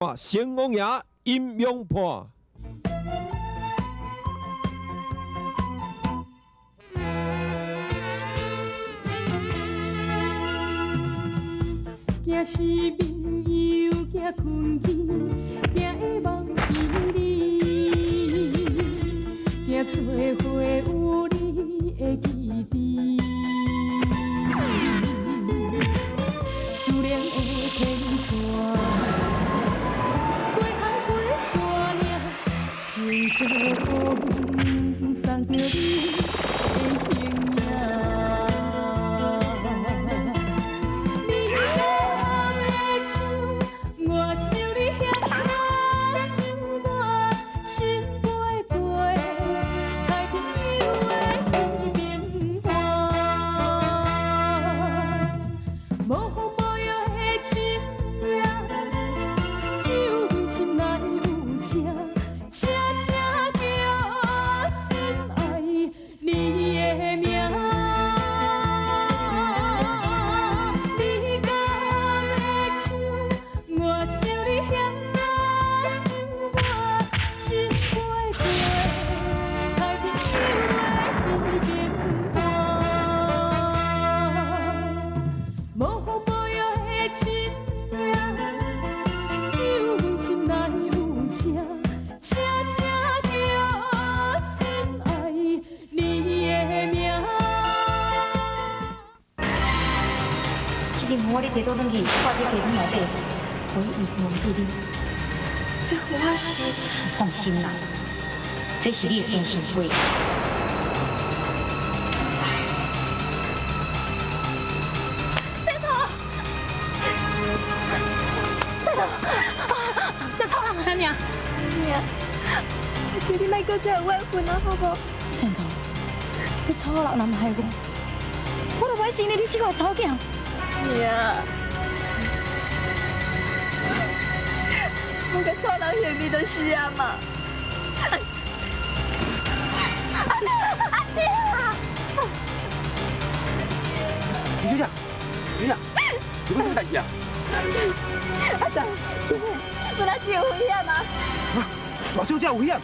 成王爷阴阳判。惊是朋友，惊困去，惊会忘记你，惊找回有你的记忆。思念的天线，过海过山岭，亲像风送着你的形影。 我你摕倒转去，挂伫鸡桶内底，可以遗忘记你。这我是放心啦，这是你的生辰费。石头，这臭人啊娘！娘，求你莫搁再有怨恨啊，好不好？石头，你臭人若害我就袂生你这个丑囝。 娘，我甲错人嫌你就是啊嘛。阿爹啊！李小姐，李小姐，有咩代志啊？阿仔，本来是有危险啊！大小姐有危险！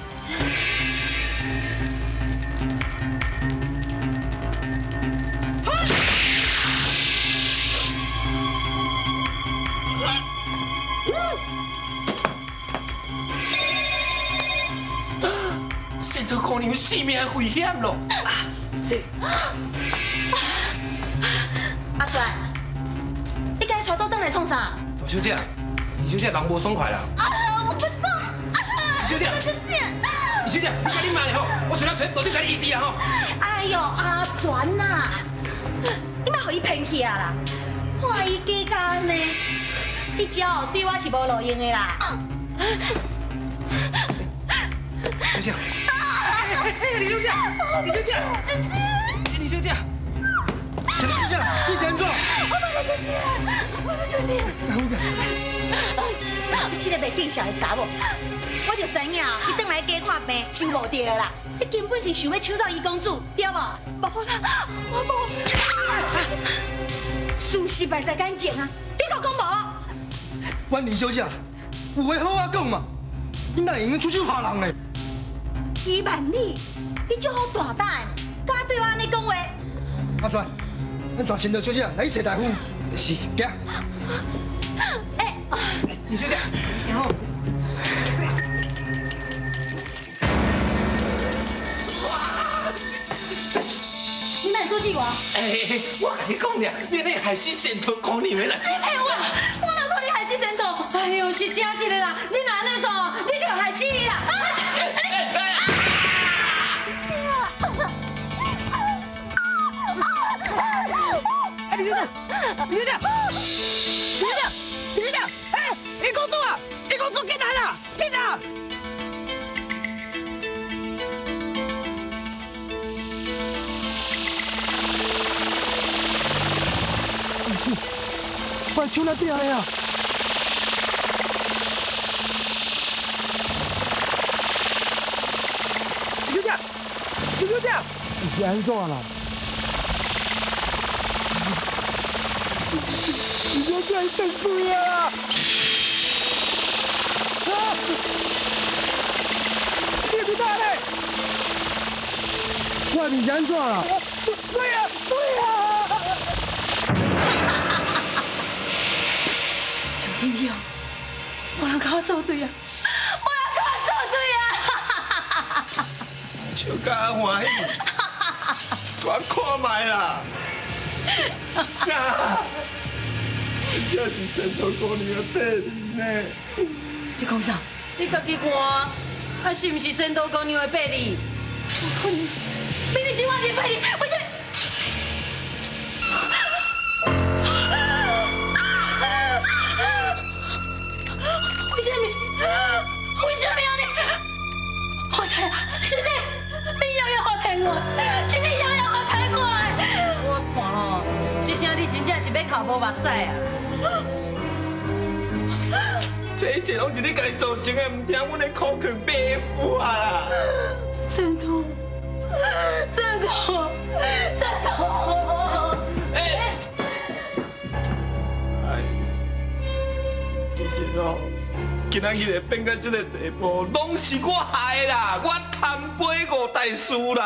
可能有性命危险咯！阿全，你今日带倒转来创啥？大小姐，李小姐人无爽快啦。我不懂。李小姐，李小姐，你赶紧慢点吼，我找人找你给你医治啊吼。哎呦，阿全呐，你莫互伊骗去啊啦！看伊假假呢，这招对我是无路用的啦。小姐。 李小姐，李小姐，李小姐，小姐，你先做。我的兄弟，这个袂见笑的查某，我就知影，伊转来家看病，收路着啦。你根本是想要抢走伊公主，对无？无啦，我无。事实摆在眼前啊，你讲无？阮李小姐，有话好好讲嘛，你哪会用出手吓人呢？ 伊万你，你就好大胆，敢对我安尼讲话？阿全，咱带陈小姐来去找大夫。是，行。哎，李小姐，然后。你莫阻止我！我跟你讲俩，你那害死神头姑娘的啦！哎我哪可能害死神童？哎呦，是真是的啦！你哪安尼做，你就害死伊啦！李小姐，李小姐，李小姐，李小姐，哎，一公主啊，一公主进来了，进来！快出来边呀！李小姐，李小姐，是安怎啦？你小姐等鬼啊！你不打嘞？我你安怎啦？对呀，对呀。上天去哦，无人甲我作对啊，无人甲我作对啊！笑甲欢喜，我看卖啦。真正是神头姑娘的白灵呢。你讲啥？你家己看，啊是毋是仙道姑娘的白哩？明明是我的白灵，为什么？为什么？为什么啊你？我知啊，是你又要骗我，是你又要骗我。我看哦，这声你真正是要哭无目屎啊！这一切拢是你家己造成的，唔听阮的苦劝白付啊啦！神童，神童，神童！哎，其实哦，今仔日会变到这个地步，拢是我害的啦！我贪杯5代输啦！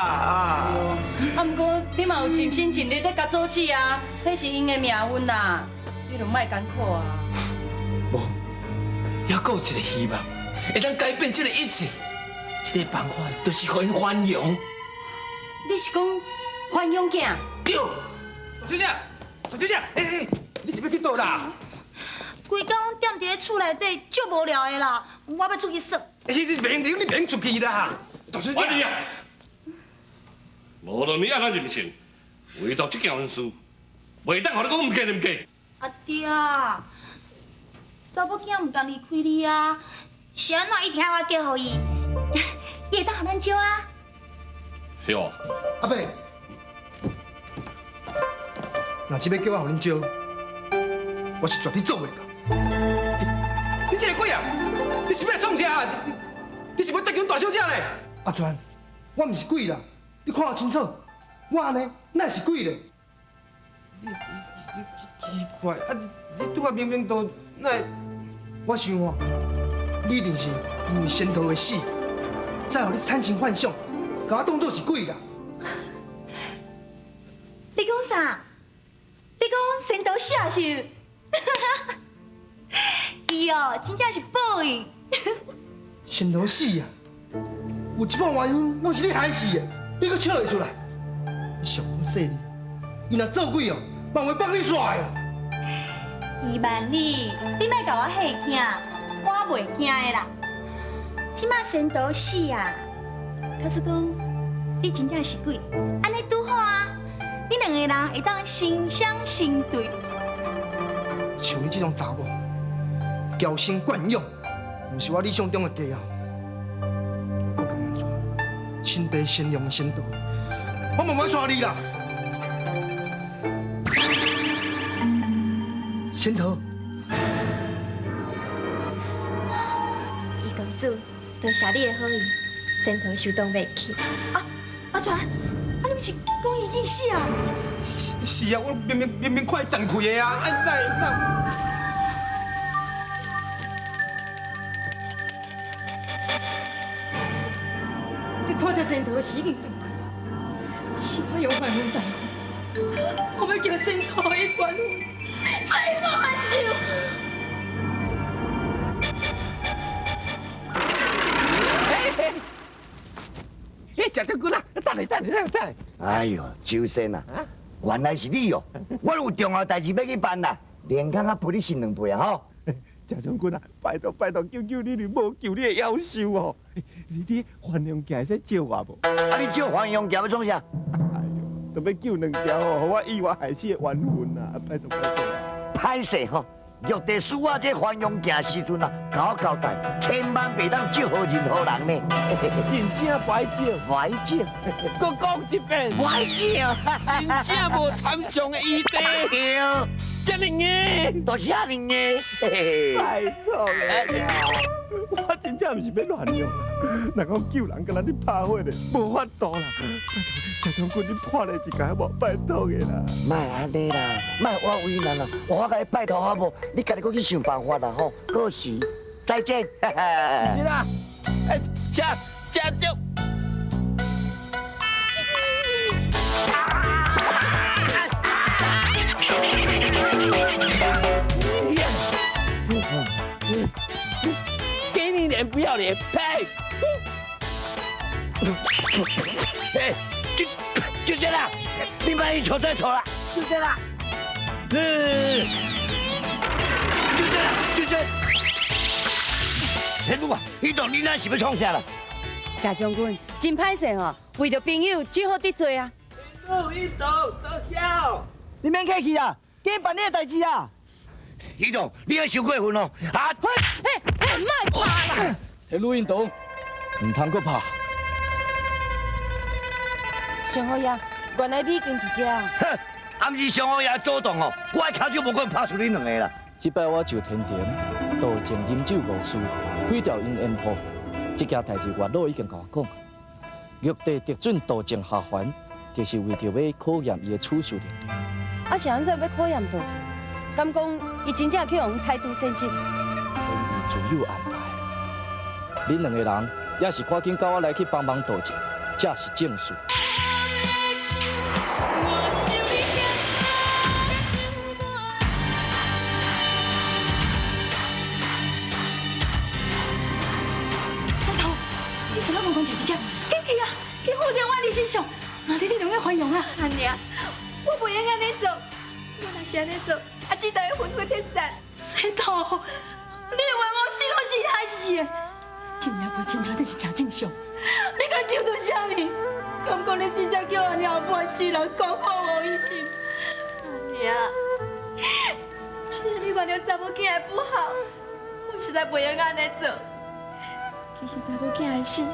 啊，不过你嘛有尽心尽力在甲阻止啊，那是因的命运啦，你就莫艰苦啊！无，还阁有一个希望，会当改变这个一切。这个办法就是互因宽容。你是讲还勇囝？对。大小姐，大小姐，你是要去倒啦？规工拢踮伫咧厝内底，足无聊的啦。我要出去耍。你免出去啦！大小姐，你啊！无论你安怎认性，唯独这件事，袂当互你讲唔过唔过。阿爹，查某囝唔甘离开你啊，是安怎一定要我嫁予伊？伊会当互咱招啊？哟，阿伯，若真要叫我互恁招，我是绝对做袂到。你这个鬼啊！你是要创啥？你是要接近大小姐嘞？阿全，我毋是鬼啦，你看清楚，我呢哪是鬼嘞？奇怪啊！你拄啊明明都那……我想哦，你一定是因为仙桃的死，才互你产生幻想，甲我当作是鬼啦。你讲啥？你讲仙桃死啊是？伊哦，真正是报应。仙桃死啊！有一半原因拢是你害死的，你阁笑会出来？你上好说你，伊若做鬼哦，万会帮你耍的。伊万你莫甲我吓惊，我袂惊的啦。即马仙桃死啊，假使讲你真正是鬼，安尼拄好啊！你两个人会当心相心对。像你这种查某，娇生惯养，毋是我理想中的家后。我甘愿做心地善良的仙桃，我慢慢娶你啦。仙桃，二公主，多谢你的好意，仙桃受当袂起。阿全，你不是讲伊已经死啊？是啊，我明明快等开的啊！那。你看到仙桃死已经回去，是我用万分大苦，我要叫仙桃的冤魂最难受。食将军啊！等下。哎呦，周生啊，原来是你哦！我有重要代志要去办啦，连工啊陪你先两杯啊吼！贾将军啊，拜托，求你了，无求你的夭寿哦！你还阳镜会使借我无？啊，你借还阳镜要创啥？哎呦，都要救两条哦，互我意外害死的冤魂啊！拜托啊！歹势吼，玉帝使我这还阳镜时阵啊，甲我交代，千万别当借好任何人呢。认真歹借，歹借，搁讲一遍，歹借，真正无参详的余地。对，这么硬，都是安尼的。拜托啦！我真正毋是要乱用，若讲救人，敢若你拍火咧，无法度啦！拜托，小将军，你破例一下无？拜托的啦！莫安尼啦，莫我为难啦，我甲你拜托好无？你家己搁去想办法啦吼，过时再见。是啦，哎，吃酒。给你脸不要脸，呸！哎，就这样，你把一球再投了，就这样。就这样。天路啊，你到你那是要创啥啦？谢将军，真歹势吼，为着朋友只好得罪啊。一斗多笑，你免客气啊，给办你的代志啊。一栋，你要受过分哦！啊！莫怕啦！天路运动，唔通搁拍。上好呀，原来你跟去遮啊？哼，暗时上好也主动哦，我的脚就无可能拍出你两个啦。这摆我就天田，道前饮酒误事，毁掉因烟火。这件代志月老已经甲我讲，玉帝得准道前下凡，就是为着要考验伊的处事能力。啊，是安怎要考验道前？敢讲伊真正去用态度先进？天意自有安排。恁两个人也是赶紧跟我来去帮忙道前，这是正事。先生，哪里你两个宽容啊？阿娘，我不应安尼做，我若是安尼做，阿姊就会魂飞魄散。仙头，你的冤枉死都是害死的，真命不真命，这是真正常。你甲丢到啥物？敢讲你真正叫阿娘半世人讲好无一心？阿娘，既然你原谅查某囝的不好，我实在不应安尼做。其实查某囝的心，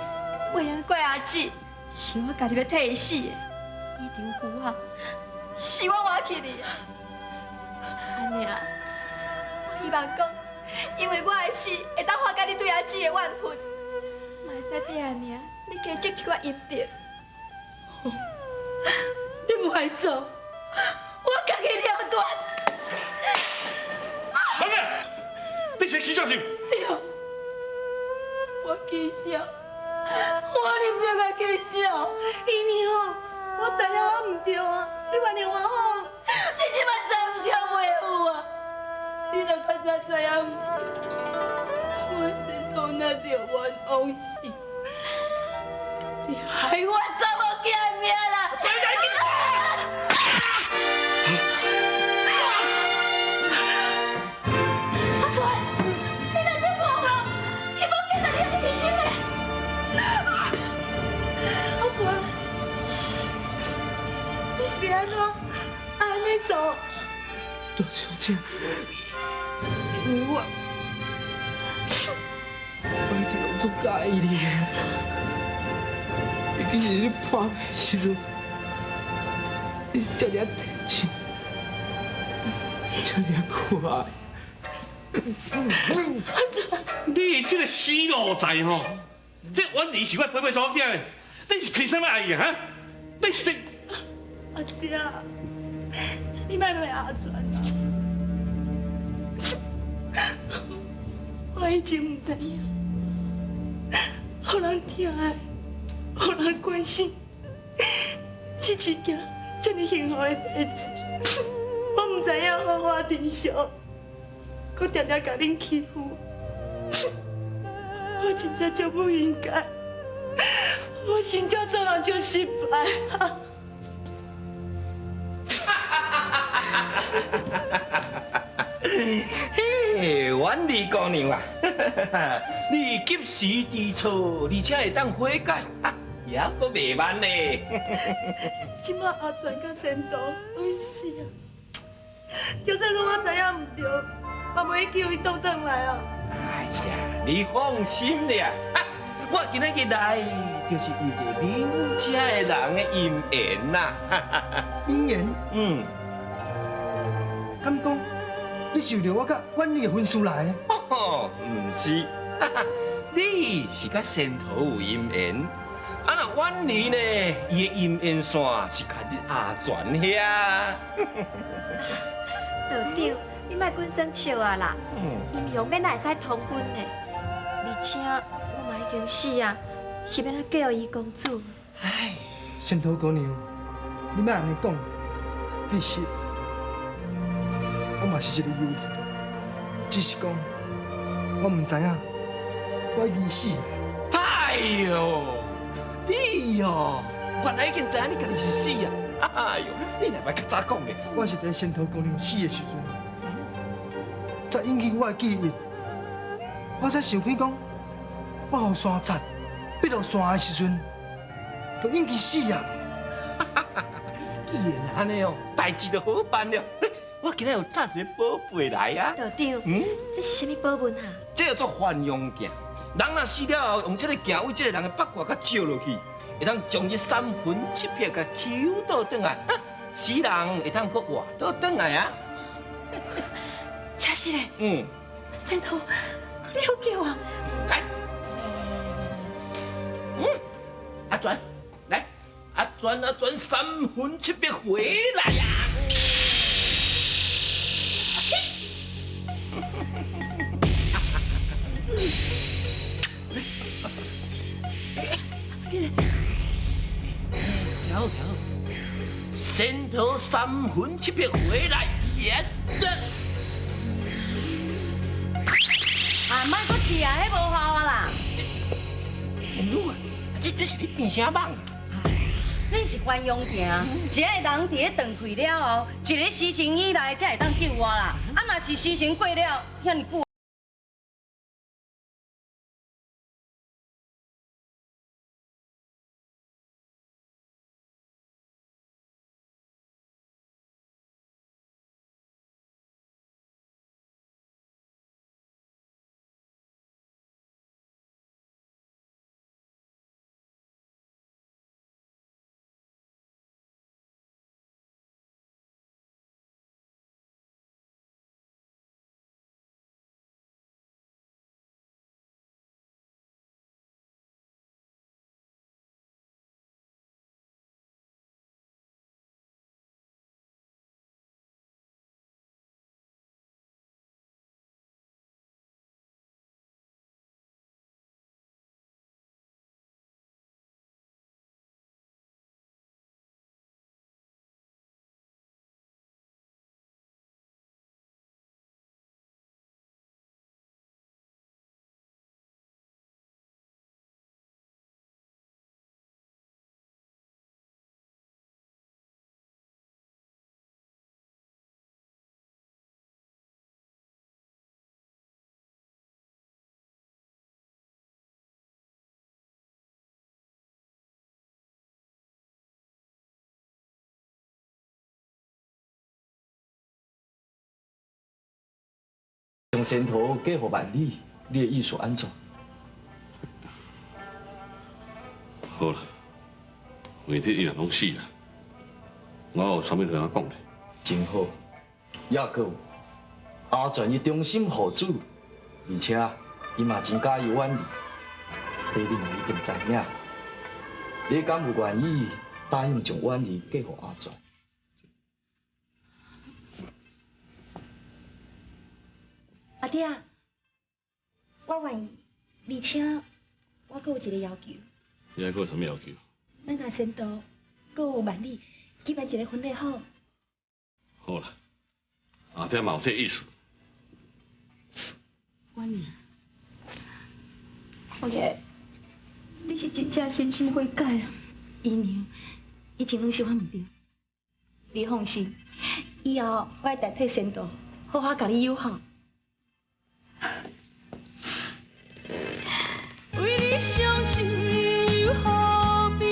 不应怪阿姊。是我家己要替伊死的，伊丈夫啊，是我挖起你的。阿娘，我希望讲，因为我的死会当化解你对阿姊的怨恨，嘛会使替阿娘你加积一寡阴德。你不爱做，我家己了断。老妹，你是起笑是？对，我起笑。我你不要甲计较，姨娘，我知影我唔对啊，你原谅我好，你即摆再唔对袂好啊，你就较早知影唔对，我先头那着冤枉死，你害我查某囝的命啦！阿川，你哪只讲了？伊无见到你有牺牲的。阿川，你是要安怎安尼做？大小姐，因为我一直拢足介意你的，尤其是你破病时阵，你是这么天真，这么可爱。你这个死路仔吼，这阮儿是我陪陪做囝的，你是凭什么爱伊啊？你是阿爹，你莫骂阿川啊！我以前唔知影，互人疼爱，互人关心，是一件这么幸福的代志。我唔知影好花珍惜，搁常常甲恁欺负，我真正就不应该。我真正做人就失败啊！嘿，阮李姑娘啊，你及时知错，而且会当悔改，也阁袂慢呢。即马阿全甲仙道拢是啊，就算讲我知影唔对，嘛袂叫伊倒转来啊。哎呀，你放心啦，我今仔日来就是为着恁遮的人的姻缘呐。姻缘？嗯。敢讲你是为着我甲婉妮的婚事来的？哦，唔是，你是甲仙桃有姻缘。啊，那婉妮呢？伊的姻缘线是甲你阿全遐。道长，你莫紧生笑啊啦！阴阳要哪会使通婚呢？请我嘛已经死啊，是要来嫁予伊公主。唉，仙桃姑娘，你莫安尼讲。其实我嘛是一个幽魂，只是讲我唔知影我已经死了。哎呦，你哦，原来已经知影你家己是死啊！哎呦，你哪摆较早讲咧？我是伫仙桃姑娘死的时阵，才引起我的记忆。我才想起讲，我互山贼逼落山的时阵，就引起死啊！既然安尼哦，代志就好办了。我今日有带一个宝贝来啊！道长，这是什么宝物哈？这叫做还阳镜。人若死了后，用这个镜为这个人的八卦甲照落去，会当将伊3魂7魄甲抽倒转来，死人会当搁活倒转来啊！真是嘞！仙桃，你好叫啊！来，阿转，来，阿转3魂7魄回来呀！调，仙桃3魂7魄回来，也得。啊，莫搁试啊，迄无效啊啦！天女啊，这是你变啥梦啊？这是还阳镜，是迄个人伫咧断开了后，一个时辰以内才会当救我啦。啊，若是时辰过了，遐尼久。将仙桃嫁予万里，你的意思安怎？好啦，为这伊人拢死啦，我有啥物跟他讲咧？真好，也阁有阿全伊忠心护主，而且伊嘛真介意婉丽，这你嘛一定知影。你敢有愿意答应将婉丽嫁予阿全？阿爹，我愿意，而且我阁有一个要求。你还有啥物要求？咱甲仙桃，阁有万里，举办一个婚礼好。好啦，阿爹嘛有这意思。婉丽，我爷，你是真正真心悔改啊！姨娘，以前拢小可唔对，你放心，以后我会代替仙桃，好好甲你友好。为你伤心又何必？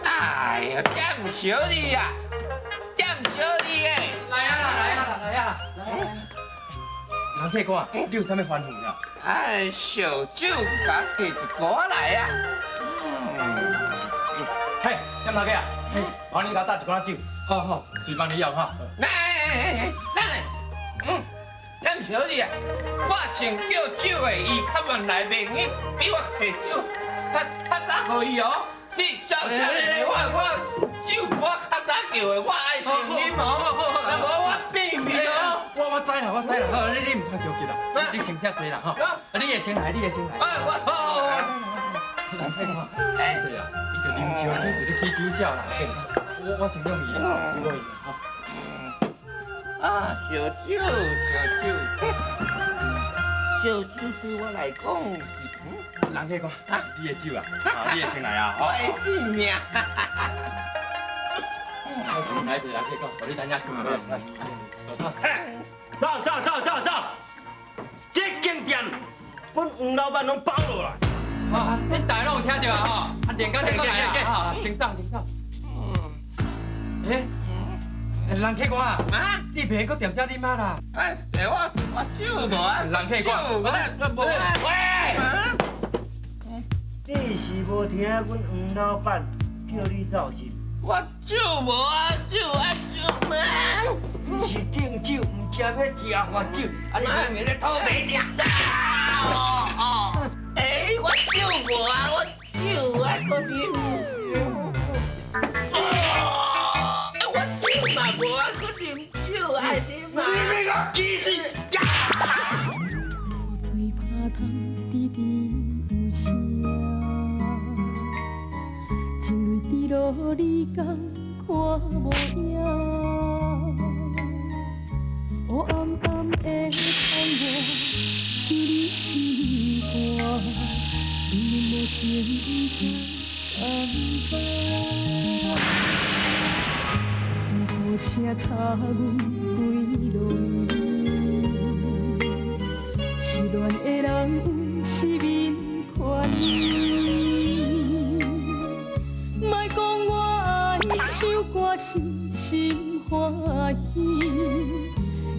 哎呀，点小你呀，点小你诶！来啊！人客官，你有啥物吩咐呀？哎，小酒甲摕一锅来啊！嘿，点头家啊，帮你甲打一罐酒。好，随帮你要哈。来，点小你啊！我想叫酒的，伊较慢来袂用，比我摕酒较早互伊哦。你小姐，我酒我较早叫的，我爱先毛，那无我变面哦。我知啦，好，你唔通着急啦，你先遮坐啦，吼，你会先来。我人客讲，是啊，伊就啉烧酒，就咧起酒痟啦。我先用伊啦，我啊，烧酒，烧酒对我来讲是，人客讲，你的酒啊，你会先来啊，我的性命。来是人客讲，我你等下去买，来，坐。走，这间店，阮黄老板拢包落来。啊，恁大家拢有听到啊？吼，啊，连刚才过来啊，先走。人客官啊，你别搁踮遮啉啊啦。我酒无啊，人客官，喂，你是无听阮黄老板叫你走是？我酒无啊，酒嘛。是敬酒，唔食要食花酒，啊你永远咧偷白听。我酒无啊，我酒啊，搁啉。我酒嘛无啊，搁啉酒爱啉嘛。你个鸡是呀！嘴拍窗，滴滴有声，情泪滴落你敢看无影？黑暗暗的窗外，像你心肝，你无情在感动。雨声擦阮归路面，失恋的人有失眠看你，莫讲我爱唱歌是心欢喜，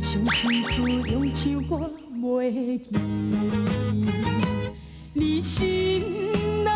伤心事用唱歌袂记，你心内